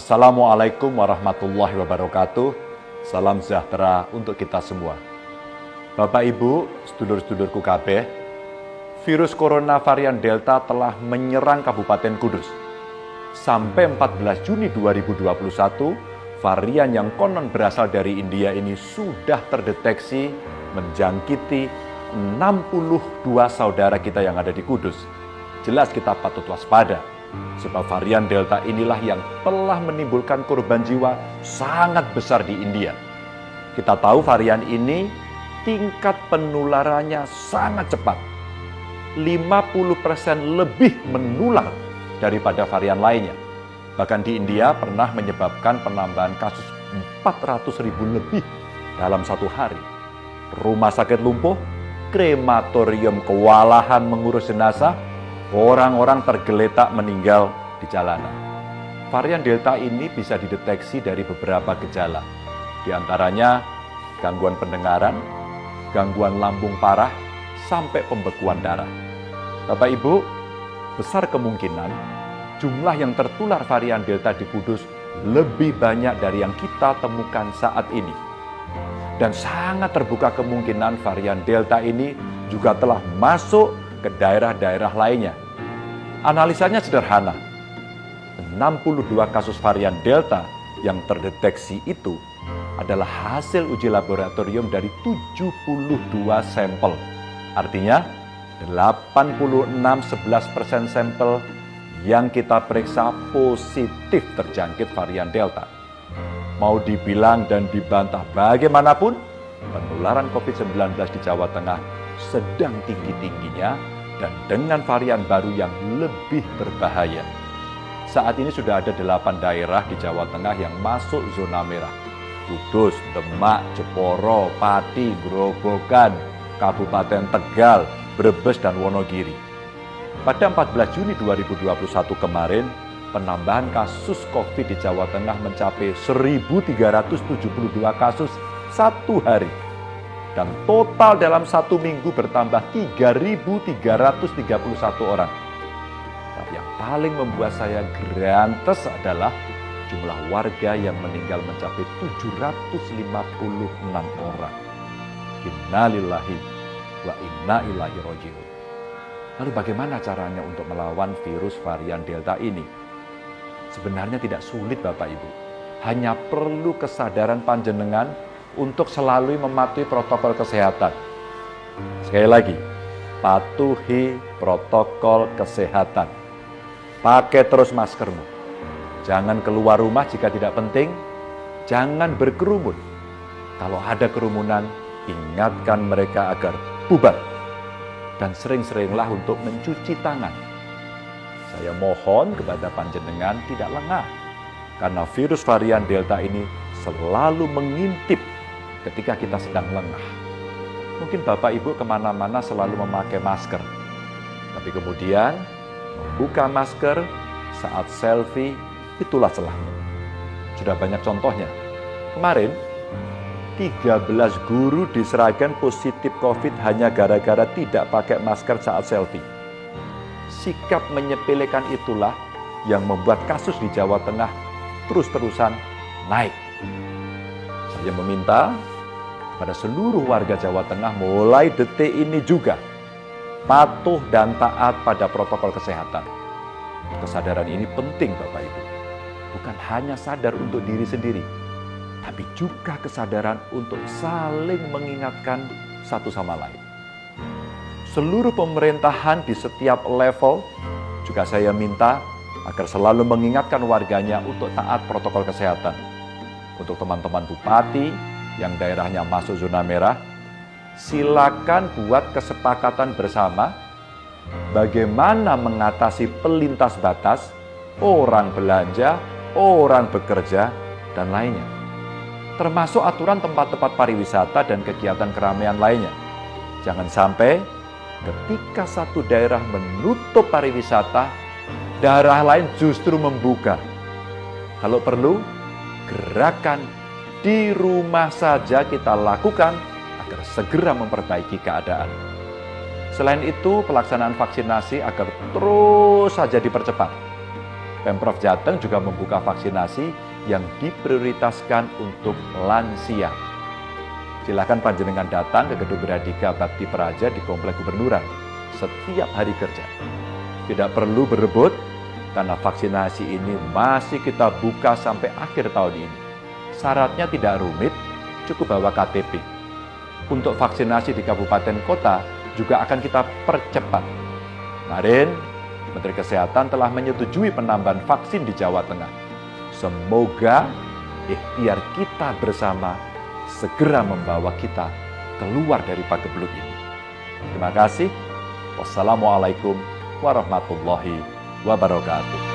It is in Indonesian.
Assalamualaikum warahmatullahi wabarakatuh. Salam sejahtera untuk kita semua. Bapak Ibu, sedulur-sedulurku kabeh, virus corona varian Delta telah menyerang Kabupaten Kudus. Sampai 14 Juni 2021, varian yang konon berasal dari India ini sudah terdeteksi menjangkiti 62 saudara kita yang ada di Kudus. Jelas kita patut waspada, sebab varian Delta inilah yang telah menimbulkan korban jiwa sangat besar di India. Kita tahu varian ini tingkat penularannya sangat cepat. 50% lebih menular daripada varian lainnya. Bahkan di India pernah menyebabkan penambahan kasus 400.000 lebih dalam satu hari. Rumah sakit lumpuh, krematorium kewalahan mengurus jenazah, orang-orang tergeletak meninggal di jalanan. Varian Delta ini bisa dideteksi dari beberapa gejala. Di antaranya gangguan pendengaran, gangguan lambung parah, sampai pembekuan darah. Bapak Ibu, besar kemungkinan jumlah yang tertular varian Delta di Kudus lebih banyak dari yang kita temukan saat ini. Dan sangat terbuka kemungkinan varian Delta ini juga telah masuk ke daerah-daerah lainnya. Analisanya sederhana. 62 kasus varian Delta yang terdeteksi itu adalah hasil uji laboratorium dari 72 sampel. Artinya 86,11% sampel yang kita periksa positif terjangkit varian Delta. Mau dibilang dan dibantah bagaimanapun, penularan COVID-19 di Jawa Tengah sedang tinggi-tingginya dan dengan varian baru yang lebih berbahaya. Saat ini sudah ada 8 daerah di Jawa Tengah yang masuk zona merah. Kudus, Demak, Jeporo, Pati, Grobogan, Kabupaten Tegal, Brebes, dan Wonogiri. Pada 14 Juni 2021 kemarin, penambahan kasus COVID di Jawa Tengah mencapai 1.372 kasus satu hari. Dan total dalam satu minggu bertambah 3.331 orang. Tapi yang paling membuat saya grantes adalah jumlah warga yang meninggal mencapai 756 orang. Innalillahi wa inna ilaihi raji'un. Lalu bagaimana caranya untuk melawan virus varian Delta ini? Sebenarnya tidak sulit Bapak Ibu. Hanya perlu kesadaran panjenengan untuk selalu mematuhi protokol kesehatan. Sekali lagi, patuhi protokol kesehatan. Pakai terus maskermu. Jangan keluar rumah jika tidak penting. Jangan berkerumun. Kalau ada kerumunan, ingatkan mereka agar bubar. Dan sering-seringlah untuk mencuci tangan. Saya mohon kepada panjenengan tidak lengah. Karena virus varian Delta ini selalu mengintip ketika kita sedang lengah. Mungkin Bapak Ibu kemana-mana selalu memakai masker. Tapi kemudian membuka masker saat selfie, itulah celahnya. Sudah banyak contohnya. Kemarin, 13 guru di Sragen positif COVID hanya gara-gara tidak pakai masker saat selfie. Sikap menyepelekan itulah yang membuat kasus di Jawa Tengah terus-terusan naik. Saya meminta pada seluruh warga Jawa Tengah mulai detik ini juga patuh dan taat pada protokol kesehatan. Kesadaran ini penting Bapak Ibu. Bukan hanya sadar untuk diri sendiri, tapi juga kesadaran untuk saling mengingatkan satu sama lain. Seluruh pemerintahan di setiap level juga saya minta agar selalu mengingatkan warganya untuk taat protokol kesehatan. Untuk teman-teman bupati yang daerahnya masuk zona merah, silakan buat kesepakatan bersama bagaimana mengatasi pelintas batas, orang belanja, orang bekerja, dan lainnya. Termasuk aturan tempat-tempat pariwisata dan kegiatan keramaian lainnya. Jangan sampai ketika satu daerah menutup pariwisata, daerah lain justru membuka. Kalau perlu, gerakan di rumah saja kita lakukan agar segera memperbaiki keadaan. Selain itu, pelaksanaan vaksinasi agar terus saja dipercepat. Pemprov Jateng juga membuka vaksinasi yang diprioritaskan untuk lansia. Silakan panjenengan datang ke Gedung Gradika Bakti Praja di Komplek Gubernuran setiap hari kerja. Tidak perlu berebut, karena vaksinasi ini masih kita buka sampai akhir tahun ini. Syaratnya tidak rumit, cukup bawa KTP. Untuk vaksinasi di kabupaten kota juga akan kita percepat. Kemarin, Menteri Kesehatan telah menyetujui penambahan vaksin di Jawa Tengah. Semoga ikhtiar kita bersama segera membawa kita keluar dari pagebluk ini. Terima kasih. Wassalamualaikum warahmatullahi wabarakatuh.